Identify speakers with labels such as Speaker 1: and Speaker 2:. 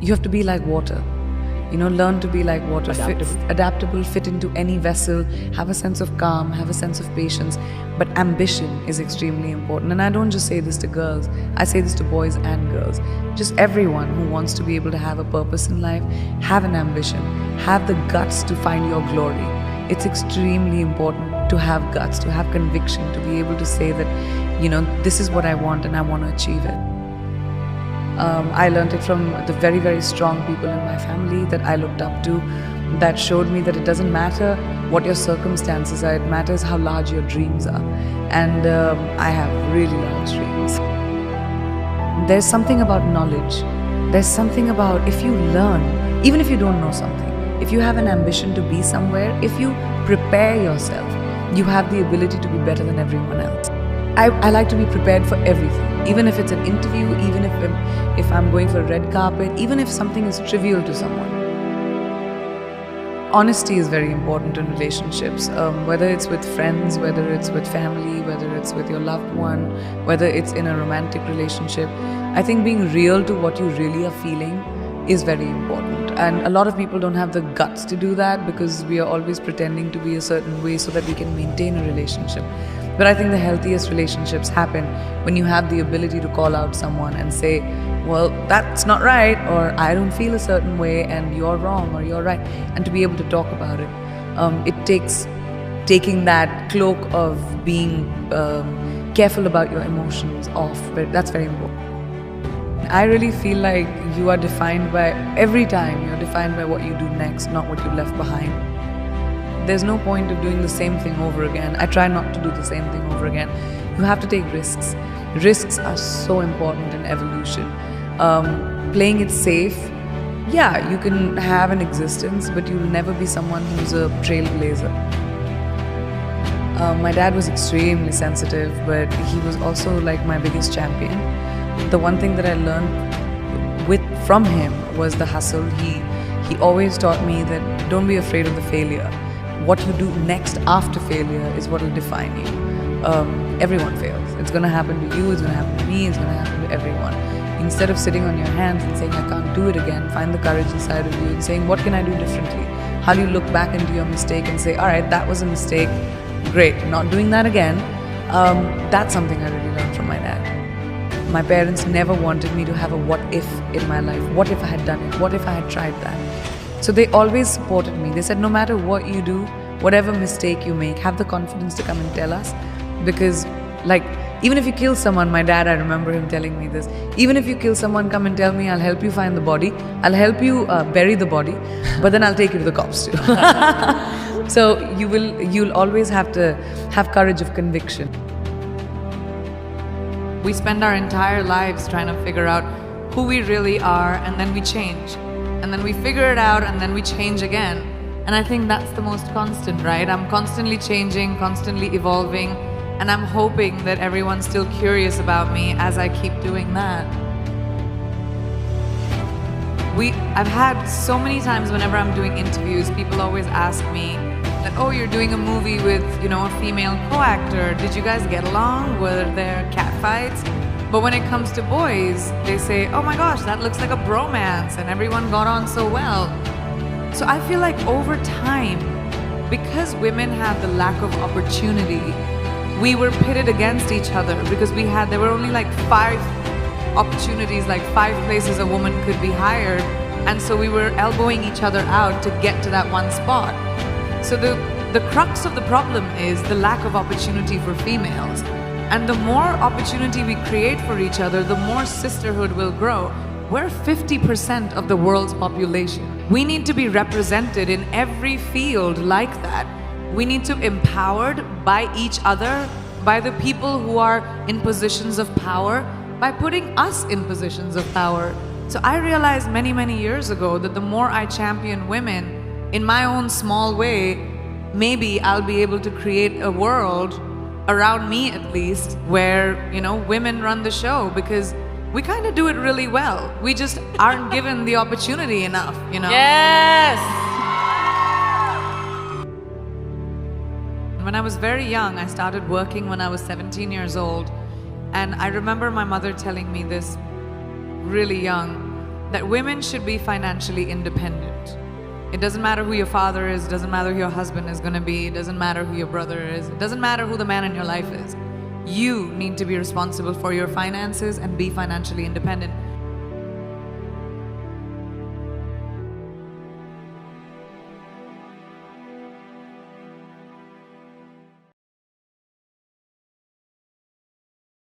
Speaker 1: you have to be like water. Learn to be like water, adaptable, fit into any vessel, have a sense of calm, have a sense of patience. But ambition is extremely important. And I don't just say this to girls, I say this to boys and girls. Just everyone who wants to be able to have a purpose in life, have an ambition, have the guts to find your glory. It's extremely important to have guts, to have conviction, to be able to say that, this is what I want and I want to achieve it. I learned it from the very, very strong people in my family that I looked up to, that showed me that it doesn't matter what your circumstances are, it matters how large your dreams are. And I have really large dreams. There's something about knowledge. There's something about if you learn, even if you don't know something, if you have an ambition to be somewhere, if you prepare yourself, you have the ability to be better than everyone else. I like to be prepared for everything, even if it's an interview, even if I'm going for a red carpet, even if something is trivial to someone. Honesty is very important in relationships, whether it's with friends, whether it's with family, whether it's with your loved one, whether it's in a romantic relationship. I think being real to what you really are feeling is very important. And a lot of people don't have the guts to do that because we are always pretending to be a certain way so that we can maintain a relationship. But I think the healthiest relationships happen when you have the ability to call out someone and say, well, that's not right, or I don't feel a certain way and you're wrong or you're right, and to be able to talk about it. It takes taking that cloak of being careful about your emotions off, but that's very important. I really feel like you are defined by, every time you're defined by what you do next, not what you left behind. There's no point of doing the same thing over again. I try not to do the same thing over again. You have to take risks. Risks are so important in evolution. Playing it safe, yeah, you can have an existence, but you'll never be someone who's a trailblazer. My dad was extremely sensitive, but he was also like my biggest champion. The one thing that I learned from him was the hustle. He always taught me that don't be afraid of the failure. What you do next after failure is what will define you. Everyone fails. It's going to happen to you, it's going to happen to me, it's going to happen to everyone. Instead of sitting on your hands and saying, I can't do it again, find the courage inside of you and saying, what can I do differently? How do you look back into your mistake and say, all right, that was a mistake, great, not doing that again. That's something I really learned from my dad. My parents never wanted me to have a what if in my life. What if I had done it? What if I had tried that? So they always supported me. They said, no matter what you do, whatever mistake you make, have the confidence to come and tell us. Because even if you kill someone, my dad, I remember him telling me this, even if you kill someone, come and tell me, I'll help you find the body. I'll help you bury the body, but then I'll take you to the cops too. So you'll always have to have courage of conviction. We spend our entire lives trying to figure out who we really are, and then we change. And then we figure it out, and then we change again. And I think that's the most constant, right? I'm constantly changing, constantly evolving, and I'm hoping that everyone's still curious about me as I keep doing that. I've had so many times whenever I'm doing interviews, people always ask me that, oh, you're doing a movie with, a female co-actor. Did you guys get along? Were there catfights? But when it comes to boys, they say, oh my gosh, that looks like a bromance and everyone got on so well. So I feel like over time, because women have the lack of opportunity, we were pitted against each other because there were only 5 opportunities, 5 places a woman could be hired. And so we were elbowing each other out to get to that one spot. So the crux of the problem is the lack of opportunity for females. And the more opportunity we create for each other, the more sisterhood will grow. We're 50% of the world's population. We need to be represented in every field like that. We need to be empowered by each other, by the people who are in positions of power, by putting us in positions of power. So I realized many, many years ago that the more I champion women in my own small way, maybe I'll be able to create a world around me at least, where, women run the show, because we kind of do it really well. We just aren't given the opportunity enough,
Speaker 2: Yes!
Speaker 1: When I was very young, I started working when I was 17 years old. And I remember my mother telling me this really young, that women should be financially independent. It doesn't matter who your father is, it doesn't matter who your husband is going to be, it doesn't matter who your brother is, it doesn't matter who the man in your life is. You need to be responsible for your finances and be financially independent.